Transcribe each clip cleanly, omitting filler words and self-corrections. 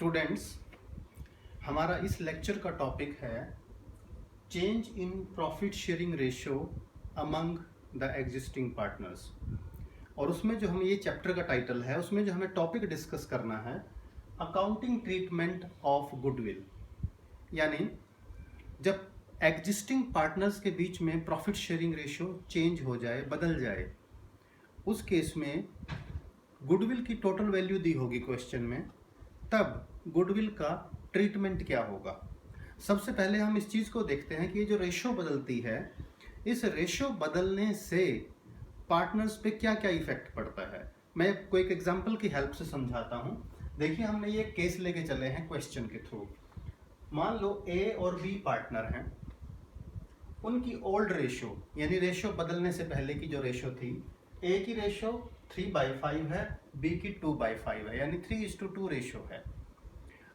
Students, हमारा इस lecture का टॉपिक है change in profit sharing ratio among the existing partners. और उसमें जो हम ये चैप्टर का टाइटल है, उसमें जो हमें टॉपिक डिस्कस करना है अकाउंटिंग ट्रीटमेंट ऑफ गुडविल। यानी जब एग्जिस्टिंग पार्टनर्स के बीच में प्रॉफिट शेयरिंग रेशियो चेंज हो जाए, बदल जाए, उस केस में गुडविल की टोटल वैल्यू दी होगी क्वेश्चन में, तब गुडविल का ट्रीटमेंट क्या होगा। सबसे पहले हम इस चीज़ को देखते हैं कि ये जो रेशो बदलती है, इस रेशो बदलने से पार्टनर्स पे क्या क्या इफेक्ट पड़ता है। मैं आपको एक एग्जांपल की हेल्प से समझाता हूँ। देखिए, हमने ये केस लेके चले हैं क्वेश्चन के थ्रू। मान लो ए और बी पार्टनर हैं, उनकी ओल्ड रेशो यानी रेशो बदलने से पहले की जो रेशो थी, ए की रेशो 3/5 है, बी की 2/5 है, यानी 3:2 रेशो है।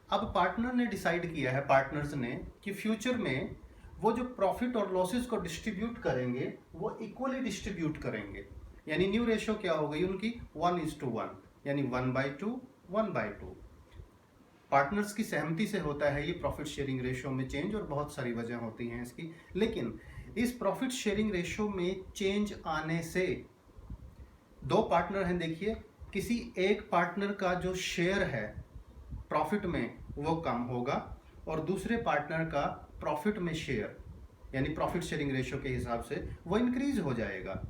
अब पार्टनर ने डिसाइड किया है, पार्टनर्स ने, कि फ्यूचर में वो जो प्रॉफिट और लॉसेस को डिस्ट्रीब्यूट करेंगे वो इक्वली डिस्ट्रीब्यूट करेंगे। यानी न्यू रेशो क्या हो गई उनकी 1:1, यानी 1/2 1/2। पार्टनर्स की सहमति से होता है ये प्रॉफिट शेयरिंग रेशो में चेंज, और बहुत सारी वजह होती हैं इसकी। लेकिन इस प्रॉफिट शेयरिंग रेशो में चेंज आने से दो पार्टनर हैं, देखिए, किसी एक पार्टनर का जो शेयर है प्रॉफिट में वो कम होगा और दूसरे पार्टनर का प्रॉफिट में शेयर यानी प्रॉफिट शेयरिंग रेशो के हिसाब से वो इंक्रीज हो जाएगा।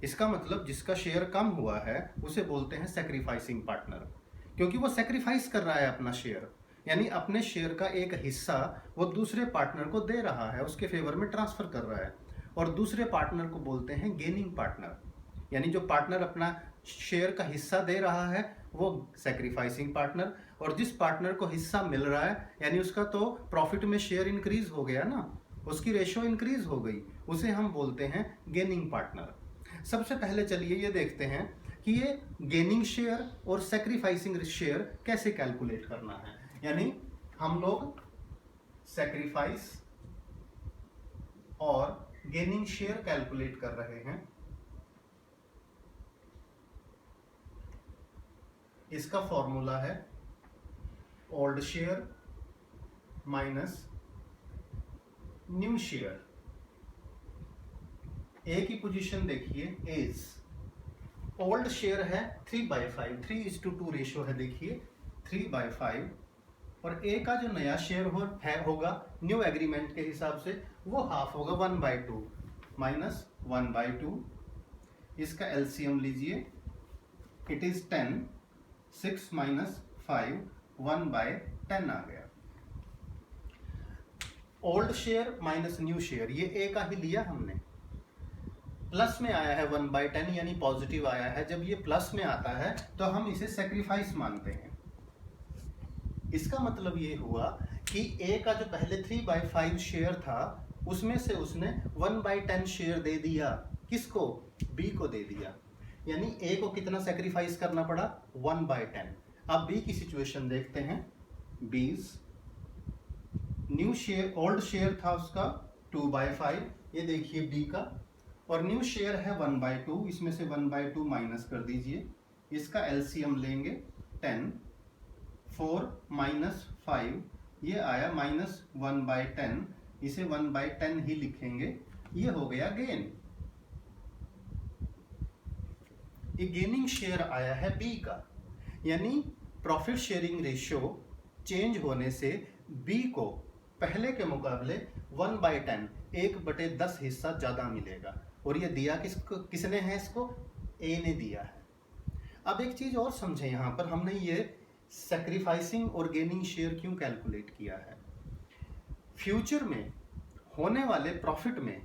इसका मतलब जिसका शेयर कम हुआ है उसे बोलते हैं सैक्रिफाइसिंग पार्टनर, क्योंकि वो सैक्रिफाइस कर रहा है अपना शेयर, यानी अपने शेयर का एक हिस्सा वो दूसरे पार्टनर को दे रहा है, उसके फेवर में ट्रांसफर कर रहा है। और दूसरे पार्टनर को बोलते हैं गेनिंग पार्टनर, यानी जो पार्टनर अपना शेयर का हिस्सा दे रहा है वो सैक्रिफाइसिंग पार्टनर, और जिस पार्टनर को हिस्सा मिल रहा है यानी उसका तो प्रॉफिट में शेयर इंक्रीज हो गया ना, उसकी रेशो इंक्रीज हो गई, उसे हम बोलते हैं गेनिंग पार्टनर। सबसे पहले चलिए ये देखते हैं कि ये गेनिंग शेयर और सैक्रिफाइसिंग शेयर कैसे कैलकुलेट करना है। यानी हम लोग सैक्रिफाइस और गेनिंग शेयर कैलकुलेट कर रहे हैं। इसका फॉर्मूला है old share minus new share. A की पोजीशन देखिए, एज ओल्ड शेयर है 3/5, 3:2 रेशो है, देखिए 3/5, और ए का जो नया शेयर होगा न्यू एग्रीमेंट के हिसाब से वो हाफ होगा, 1/2 माइनस 1/2। इसका एलसीएम लीजिए, इट इज 10, 6 माइनस 5 1/10 आ गया। Old share minus new share, ये ए का ही लिया हमने, प्लस में आया है 1/10, यानी पॉजिटिव आया है। जब ये प्लस में आता है तो हम इसे सैक्रिफाइस मानते हैं। इसका मतलब ये हुआ कि ए का जो पहले 3/5 शेयर था उसमें से उसने 1/10 शेयर दे दिया, किसको? बी को दे दिया। यानी ए को कितना सैक्रिफाइस करना पड़ा? 1/10। अब बी की सिचुएशन देखते हैं। बीज न्यू शेयर, ओल्ड शेयर था उसका 2/5, ये देखिए बी का, और न्यू शेयर है 1/2, इसमें से 1/2 माइनस कर दीजिए। इसका एलसीएम लेंगे 10, 4 माइनस 5, ये आया माइनस 1/10, इसे 1/10 ही लिखेंगे, ये हो गया गेन। ये गेनिंग शेयर आया है बी का, यानी प्रॉफिट शेयरिंग रेशियो चेंज होने से बी को पहले के मुकाबले 1/10, 1/10 हिस्सा ज़्यादा मिलेगा। और ये दिया किसने है? इसको ए ने दिया है। अब एक चीज़ और समझें, यहाँ पर हमने ये सैक्रिफाइसिंग और गेनिंग शेयर क्यों कैलकुलेट किया है। फ्यूचर में होने वाले प्रॉफिट में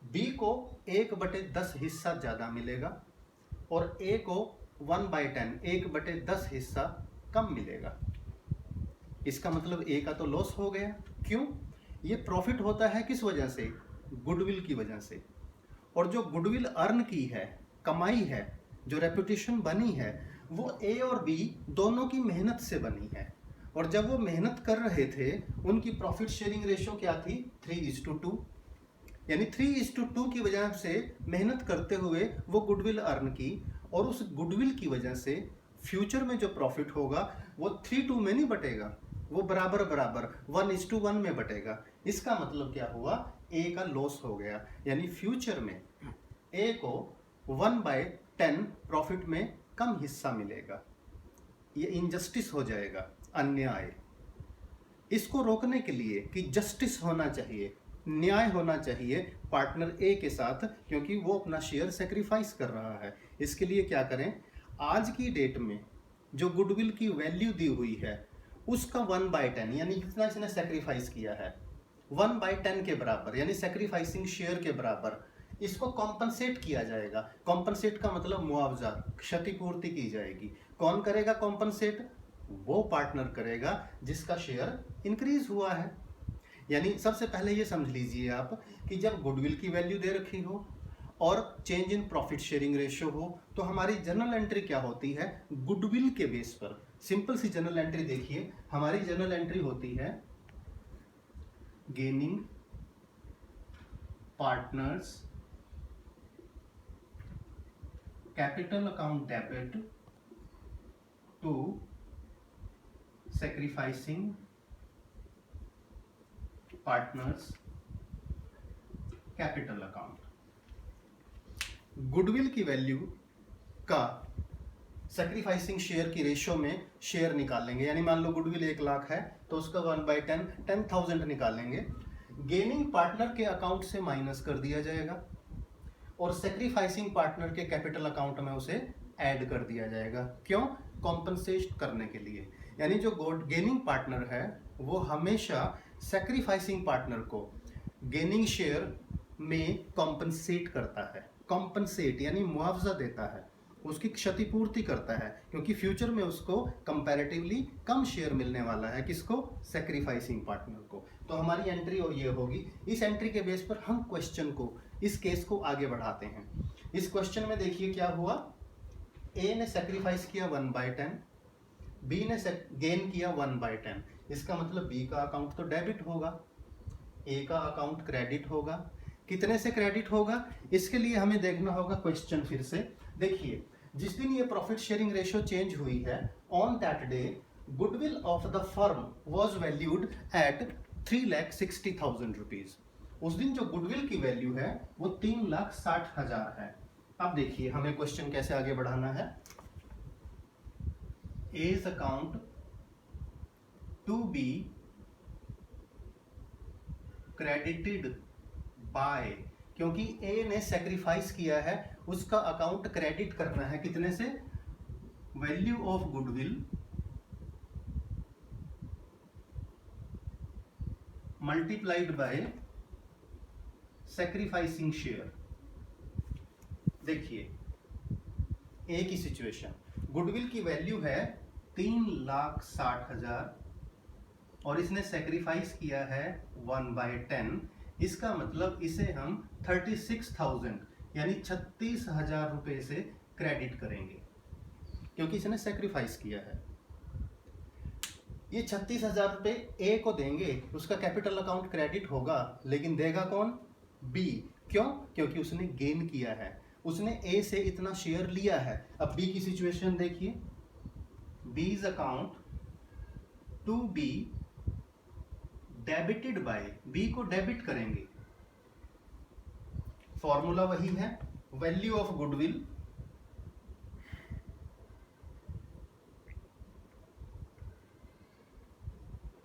बी को 1/10 हिस्सा ज़्यादा मिलेगा और ए को 1/10, 1/10 हिस्सा कम मिलेगा। इसका मतलब ए का तो लॉस हो गया। क्यों? ये प्रॉफिट होता है किस वजह से? गुडविल की वजह से। और जो गुडविल अर्न की है, कमाई है, जो रेपुटेशन बनी है, वो ए और बी दोनों की मेहनत से बनी है। और जब वो मेहनत कर रहे थे उनकी प्रॉफिट शेयरिंग रेशो क्या थी? 3:2, यानी 3:2 की वजह से मेहनत करते हुए वो गुडविल अर्न की, और उस गुडविल की वजह से फ्यूचर में जो प्रॉफिट होगा वो 3:2 में नहीं बटेगा, वो बराबर बराबर 1:1 में बटेगा। इसका मतलब क्या हुआ, ए का लॉस हो गया, यानी फ्यूचर में ए को 1/10 प्रॉफिट में कम हिस्सा मिलेगा। ये इनजस्टिस हो जाएगा, अन्याय। इसको रोकने के लिए कि जस्टिस होना चाहिए, न्याय होना चाहिए पार्टनर ए के साथ, क्योंकि वो अपना शेयर सेक्रीफाइस कर रहा है। इसके लिए क्या करें, आज की डेट में जो गुडविल की वैल्यू दी हुई है उसका 1/10 यानी जितना इसने सेक्रीफाइस किया है 1/10 के बराबर, यानी सेक्रीफाइसिंग शेयर के बराबर इसको कॉम्पनसेट किया जाएगा। कॉम्पनसेट का मतलब मुआवजा, क्षतिपूर्ति की जाएगी। कौन करेगा कॉम्पनसेट, वो पार्टनर करेगा जिसका शेयर इंक्रीज हुआ है। यानी सबसे पहले ये समझ लीजिए आप कि जब गुडविल की वैल्यू दे रखी हो और change in profit sharing ratio हो, तो हमारी जर्नल एंट्री क्या होती है, गुडविल के बेस पर। सिंपल सी जर्नल एंट्री देखिए, हमारी जर्नल एंट्री होती है gaining partners capital account debit to sacrificing partners capital account. Goodwill की वैल्यू का सैक्रिफाइसिंग शेयर की रेशो में शेयर निकालेंगे, यानी मान लो गुडविल 1 लाख है तो उसका 1/10 10,000 निकालेंगे। गेनिंग पार्टनर के अकाउंट से माइनस कर दिया जाएगा और सैक्रिफाइसिंग पार्टनर के कैपिटल अकाउंट में उसे ऐड कर दिया जाएगा। क्यों, कॉम्पनसेट करने के लिए। यानी जो गेनिंग पार्टनर है वो हमेशा सैक्रिफाइसिंग पार्टनर को गेनिंग शेयर में कॉम्पनसेट करता है। कॉम्पनसेट यानी मुआवजा देता है, उसकी क्षतिपूर्ति करता है, क्योंकि फ्यूचर में उसको कंपैरेटिवली कम शेयर मिलने वाला है। किसको, सैक्रिफाइसिंग पार्टनर को। तो हमारी एंट्री और ये होगी। इस एंट्री के बेस पर हम क्वेश्चन को, इस केस को आगे बढ़ाते हैं। इस क्वेश्चन में देखिए क्या हुआ, ए ने सैक्रिफाइस किया 1/10, बी ने गेन किया 1/10। इसका मतलब बी का अकाउंट तो डेबिट होगा, ए का अकाउंट क्रेडिट होगा। कितने से क्रेडिट होगा, इसके लिए हमें देखना होगा क्वेश्चन फिर से। देखिए, जिस दिन ये प्रॉफिट शेयरिंग रेशियो चेंज हुई है, on that day goodwill of the firm was valued at 3,60,000 rupees. उस दिन जो गुडविल की वैल्यू है वो 3,60,000 है। अब देखिए हमें क्वेश्चन कैसे आगे बढ़ाना है। A's account to be credited by, क्योंकि A ने सेक्रीफाइस किया है, उसका अकाउंट क्रेडिट करना है कितने से, value of goodwill multiplied bye sacrificing share. देखिए ए की सिचुएशन, गुडविल की वैल्यू है 3,60,000 और इसने सेक्रीफाइस किया है 1/10। इसका मतलब इसे हम 36,000 यानी 36,000 रुपए से क्रेडिट करेंगे, क्योंकि इसने सेक्रीफाइस किया है। ये 36,000 रुपए ए को देंगे, उसका कैपिटल अकाउंट क्रेडिट होगा, लेकिन देगा कौन, बी। क्यों, क्योंकि उसने गेन किया है, उसने ए से इतना शेयर लिया है। अब बी की सिचुएशन देखिए, B's account to be debited by, B को डेबिट करेंगे। फॉर्मूला वही है, value of goodwill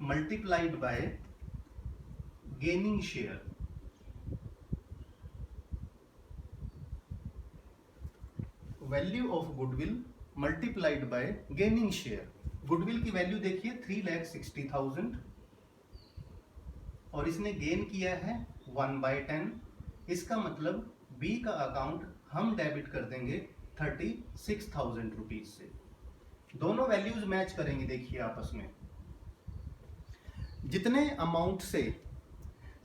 multiplied by gaining share. Value of goodwill multiplied by gaining share. Goodwill की वैल्यू देखिए 3,60,000 और इसने गेन किया है 1/10। इसका मतलब बी का अकाउंट हम डेबिट कर देंगे 36,000 रुपीज से। दोनों वैल्यूज मैच करेंगे, देखिए आपस में। जितने अमाउंट से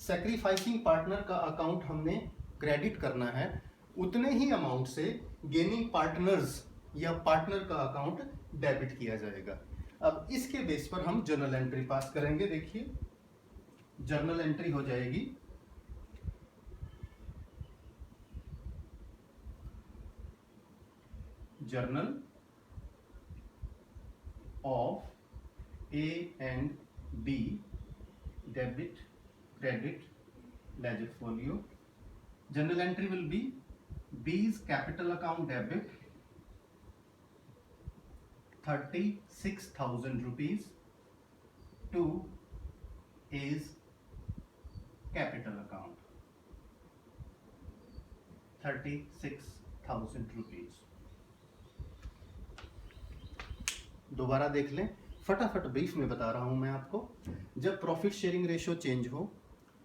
सैक्रिफाइसिंग पार्टनर का अकाउंट हमने क्रेडिट करना है, उतने ही अमाउंट से गेनिंग पार्टनर्स या पार्टनर का अकाउंट डेबिट किया जाएगा। अब इसके बेस पर हम जर्नल एंट्री पास करेंगे। देखिए जर्नल एंट्री हो जाएगी journal of A and B, debit, credit, ledger folio. Journal entry will be B's capital account debit 36,000 rupees to A's capital account 36,000 rupees. दोबारा देख लें, फटाफट ब्रीफ में बता रहा हूं मैं आपको। जब प्रॉफिट शेयरिंग रेशियो चेंज हो,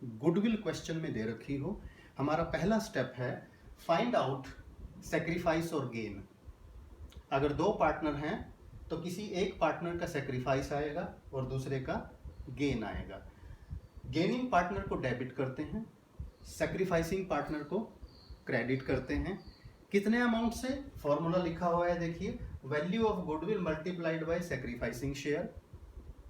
गुडविल क्वेश्चन में दे रखी हो, हमारा पहला स्टेप है फाइंड आउट सेक्रीफाइस और गेन। अगर दो पार्टनर हैं तो किसी एक पार्टनर का सेक्रीफाइस आएगा और दूसरे का गेन आएगा। गेनिंग पार्टनर को डेबिट करते हैं, सेक्रीफाइसिंग पार्टनर को क्रेडिट करते हैं। कितने अमाउंट से? फॉर्मूला लिखा हुआ है, देखिए, value of goodwill multiplied bye sacrificing share.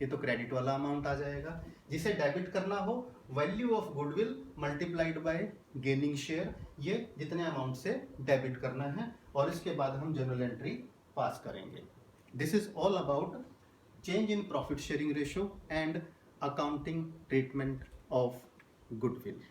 ये तो क्रेडिट वाला अमाउंट आ जाएगा। जिसे डेबिट करना हो, value of goodwill multiplied by gaining share. ये जितने अमाउंट से डेबिट करना है, और इसके बाद हम जर्नल एंट्री पास करेंगे। This is all about change in profit sharing ratio and accounting treatment of goodwill.